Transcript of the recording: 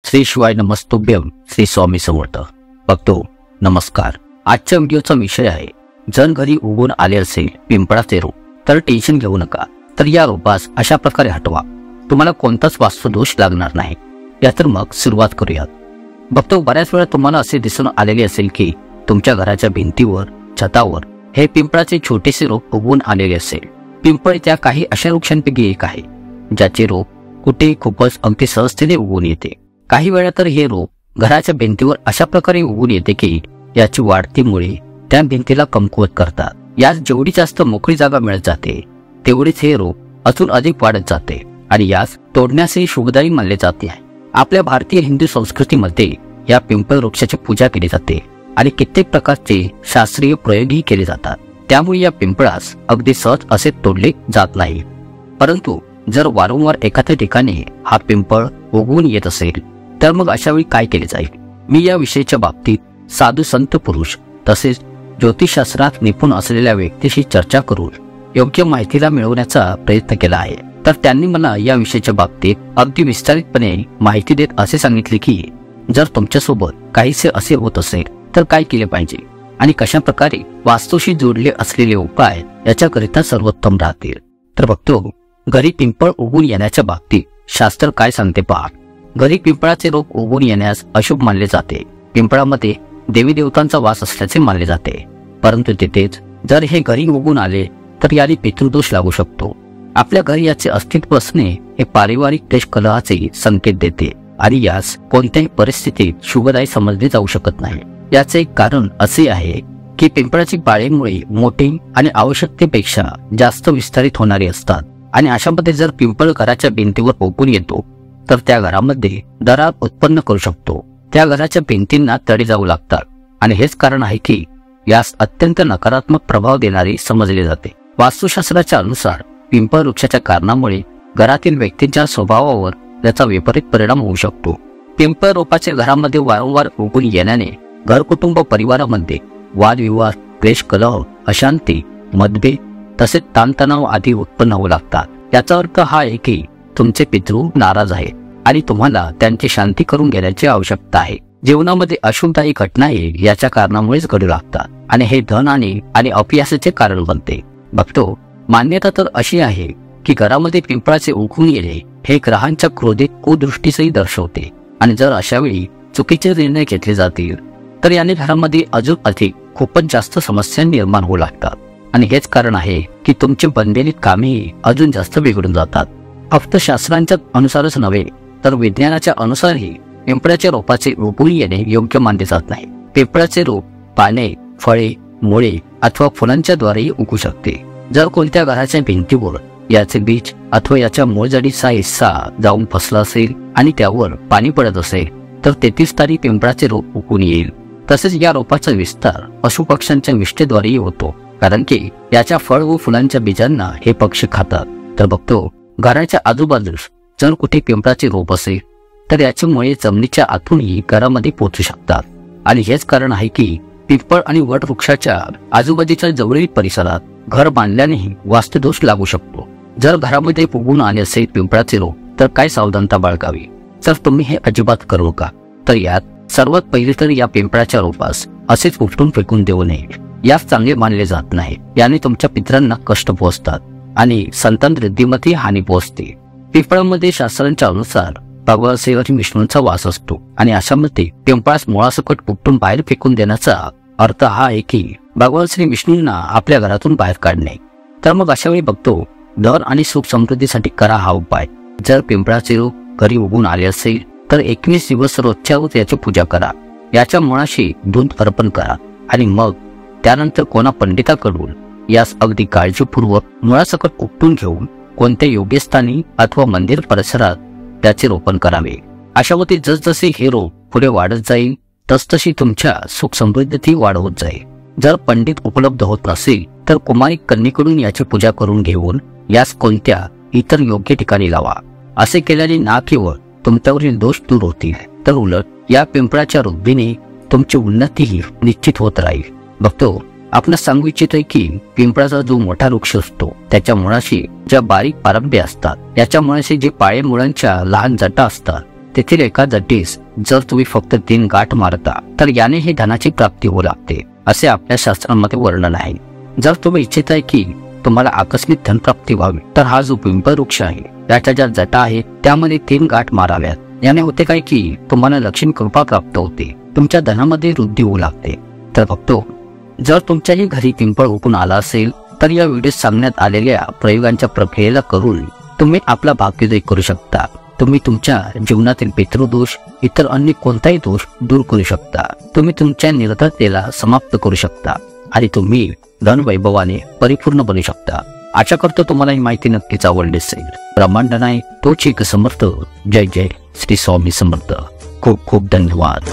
श्री शिवाय नमस्तुभ्यम. श्री स्वामी समर्थ. भक्तो नमस्कार. आजच्या व्हिडिओचा विषय आहे, जर घरी उगवून आले असेल पिंपळाचे रोप तर टेन्शन घेऊ नका. तर या रोपास अशा प्रकारे हटवा, तुम्हाला कोणताच वास्तुदोष लागणार नाही. या तर मग सुरुवात करूयात. भक्तो, बऱ्याच वेळा तुम्हाला असे दिसून आलेले असेल की तुमच्या घराच्या भिंतीवर, छतावर हे पिंपळाचे छोटेसे रोप उगवून आलेले असेल. पिंपळ त्या काही अशा वृक्षांपैकी एक आहे ज्याचे रोप कुठे खूपच अगदी सहजतेने उगवून येते. काही वेळा तर हे रोप घराच्या भिंतीवर अशा प्रकारे उगवून येते की याची वाढती मुळे त्या भिंतीला कमकुवत करतात. यात जेवढी जास्त मोकळी जागा मिळत जाते तेवढीच हे रोप अजून अधिक वाढत जाते आणि यास तोडण्यासही शुभदायी मानले जाते. आपल्या भारतीय हिंदू संस्कृतीमध्ये या पिंपळ वृक्षाची पूजा केली जाते आणि कित्येक प्रकारचे शास्त्रीय प्रयोगही केले जातात. त्यामुळे या पिंपळास अगदी सहज असे तोडले जात नाही. परंतु जर वारंवार एखाद्या ठिकाणी हा पिंपळ उगवून येत असेल तर मग अशा वेळी काय केले जाईल? मी या विषयाच्या बाबतीत साधू संत पुरुष तसेच ज्योतिषशास्त्रात निपुण असलेल्या व्यक्तीशी चर्चा करून योग्य माहितीला मिळवण्याचा प्रयत्न केला आहे. तर त्यांनी मला या विषयाच्या बाबतीत अगदी विस्तारितपणे माहिती देत असे सांगितले की जर तुमच्यासोबत काहीसे असे होत असेल तर काय केले पाहिजे आणि कशा प्रकारे वास्तूशी जोडले असलेले उपाय याच्याकरिता सर्वोत्तम राहतील. तर बघतो, घरी पिंपळ उगवून येण्याच्या बाबतीत शास्त्र काय सांगते पहा. घरी पिंपळाचे रोप उगवून येण्यास अशुभ मानले जाते. पिंपळामध्ये देवी देवतांचा वास असल्याचे मानले जाते. परंतु तिथेच जर हे घरी उगवून आले तर याने पितृदोष लागू शकतो. आपल्या घरी याचे अस्तित्व असणे हे पारिवारिक क्लेश कलहाचे संकेत देते आणि यास कोणत्याही परिस्थितीत शुभदायी समजले जाऊ शकत नाही. याचे एक कारण असे आहे की पिंपळाची पाळेमुळे मोठी आणि आवश्यकतेपेक्षा जास्त विस्तारित होणारी असतात आणि अशामध्ये जर पिंपळ घराच्या भिंतीवर उगवून येतो तर त्या घरामध्ये दरार उत्पन्न करू शकतो. त्या घराच्या भिंतींना तडे जाऊ लागतात आणि हेच कारण आहे की यास अत्यंत नकारात्मक प्रभाव देणारे समजले जाते. वास्तुशास्त्राच्या अनुसार पिंपळ वृक्षाच्या कारणामुळे घरातील व्यक्तींच्या स्वभावावर त्याचा विपरीत परिणाम होऊ शकतो. पिंपळ रोपाच्या घरामध्ये वारंवार उगवून येण्याने घर कुटुंब परिवारामध्ये वादविवाद, क्लेश कलह, अशांती, मतभेद तसेच ताणतणाव आदी उत्पन्न होऊ लागतात. याचा अर्थ हा आहे की तुमचे पितृ नाराज आहेत आणि तुम्हाला त्यांची शांती करून घेण्याची आवश्यकता आहे. जीवनामध्ये अशुभदायी घटनाही याच्या कारणामुळेच घडू लागतात आणि हे धनहानी आणि अपयशाचे कारण बनते. बघतो, मान्यता तर अशी आहे की घरामध्ये पिंपळाचे उगवून येणे हे ग्रहांच्या क्रोधित कुदृष्टीसही दर्शवते आणि जर अशावेळी चुकीचे निर्णय घेतले जातील तर याने घरामध्ये अजून अधिक खूपच जास्त समस्या निर्माण होऊ लागतात आणि हेच कारण आहे की तुमची बनलेली कामेही अजून जास्त बिघडून जातात. फक्त शास्त्रांच्या अनुसारच नव्हे तर विज्ञानाच्या अनुसारही पिंपळाच्या रोपाचे उगवून येणे योग्य मानले जात नाही. पिंपळाचे रोप पाने, फळे, मुळे अथवा फुलांच्या द्वारेही उगू शकते. जर कोणत्या घराच्या भिंतीवर याचे बीज अथवा याच्या मूळजडीचा हिस्सा जाऊन फसला असेल आणि त्यावर पाणी पडत असेल तर तेथील स्थानी पिंपळाचे रोप उगवून येईल. तसेच या रोपाचा विस्तार पशुपक्ष्यांच्या विष्ठेद्वारेही होतो, कारण की याच्या फळ व फुलांच्या बीजांना हे पक्षी खातात. तर बघतो, घराच्या आजूबाजूस जर कुठे पिंपळाचे रोप असेल तर याची मुळे जमिनीच्या आतूनही घरामध्ये पोहोचू शकतात आणि हेच कारण आहे की पिंपळ आणि वट वृक्षाच्या आजूबाजूच्या जवळील परिसरात घर बांधल्यानेही वास्तुदोष लागू शकतो. जर घरामध्ये उगवून आले असेल पिंपळाचे रोप तर काय सावधानता बाळगावी? तर तुम्ही हे अजिबात करू नका. तर यात सर्वात पहिले तर या पिंपळाच्या रोपास असेच उपटून फेकून देऊ नये. यास चांगले मानले जात नाही. याने तुमच्या पितरांना कष्ट पोहोचतात आणि संतान वृद्धीमध्ये हानी पोहोचते. पिंपळामध्ये शास्त्रांच्या अनुसार भगवान श्री विष्णूंचा वास असतो आणि अशामध्ये पिंपळास मुळासकट उपटून बाहेर फेकून देण्याचा अर्थ हा आहे की भगवान श्री विष्णूंना आपल्या घरातून बाहेर काढणे. तर मग अशा वेळी बघतो, धन आणि सुख समृद्धीसाठी करा हा उपाय. जर पिंपळाचे रोप घरी उगवून आले असेल तर 21 दिवस रोजच्या रोज याची पूजा करा. याच्या मुळाशी दूध अर्पण करा आणि मग त्यानंतर कोणा पंडिताकडून यास अगदी काळजीपूर्वक मुळासकट उपटून घेऊन कोणत्या योग्य स्थानी अथवा मंदिर परिसरात त्याचे रोपण करावे. अशामध्ये जसजसे हे रोप पुढे वाढत जाईल तसतशी तुमच्या सुख समृद्धीतही वाढ होत जाईल. जर पंडित उपलब्ध होत नसेल तर कुमारिक कन्येकडून याची पूजा करून घेऊन यास कोणत्या इतर योग्य ठिकाणी लावा. असे केल्याने ना केवळ तुमच्यावरील दोष दूर होतील तर उलट या पिंपळाच्या रुंदीने तुमची उन्नतीही निश्चित होत राहील. बघतो, आपणास सांगू इच्छितोय की पिंपळाचा जो मोठा वृक्ष असतो त्याच्या मुळाशी ज्या बारीक पारंब्या असतात, याच्या मुळाशी जे पाळे मुळांच्या लहान जटा असतात तेथील एका जटीस जर तुम्ही फक्त 3 गाठ मारता तर याने ही धनाची प्राप्ती होऊ लागते असे आपल्या शास्त्रांमध्ये वर्णन आहे. जर तुम्ही इच्छिताय की तुम्हाला आकस्मिक धनप्राप्ती व्हावी तर हा जो पिंपळ आहे त्याच्या ज्या जटा आहे त्यामध्ये 3 गाठ माराव्यात. याने होते काय की तुम्हाला लक्ष्मी कृपा प्राप्त होते, तुमच्या धनामध्ये वृद्धी होऊ लागते. तर बघतो, जर तुमच्याही घरी पिंपळ उगून आला असेल तर या व्हिडिओत सांगण्यात आलेल्या प्रयोगांच्या प्रक्रियेला करून तुम्ही आपला भाग्योदय करू शकता. तुम्ही तुमच्या जीवनातील पितृदोष, इतर अन्य कोणताही दोष दूर करू शकता. तुम्ही तुमच्या निर्धनतेला समाप्त करू शकता आणि तुम्ही धनवैभवाने परिपूर्ण बनू शकता. आशा करतो तुम्हाला ही माहिती नक्कीच आवडली असेल. ब्रह्मांड नाही तोच एक समर्थ. जय जय श्री स्वामी समर्थ. खूप खूप धन्यवाद.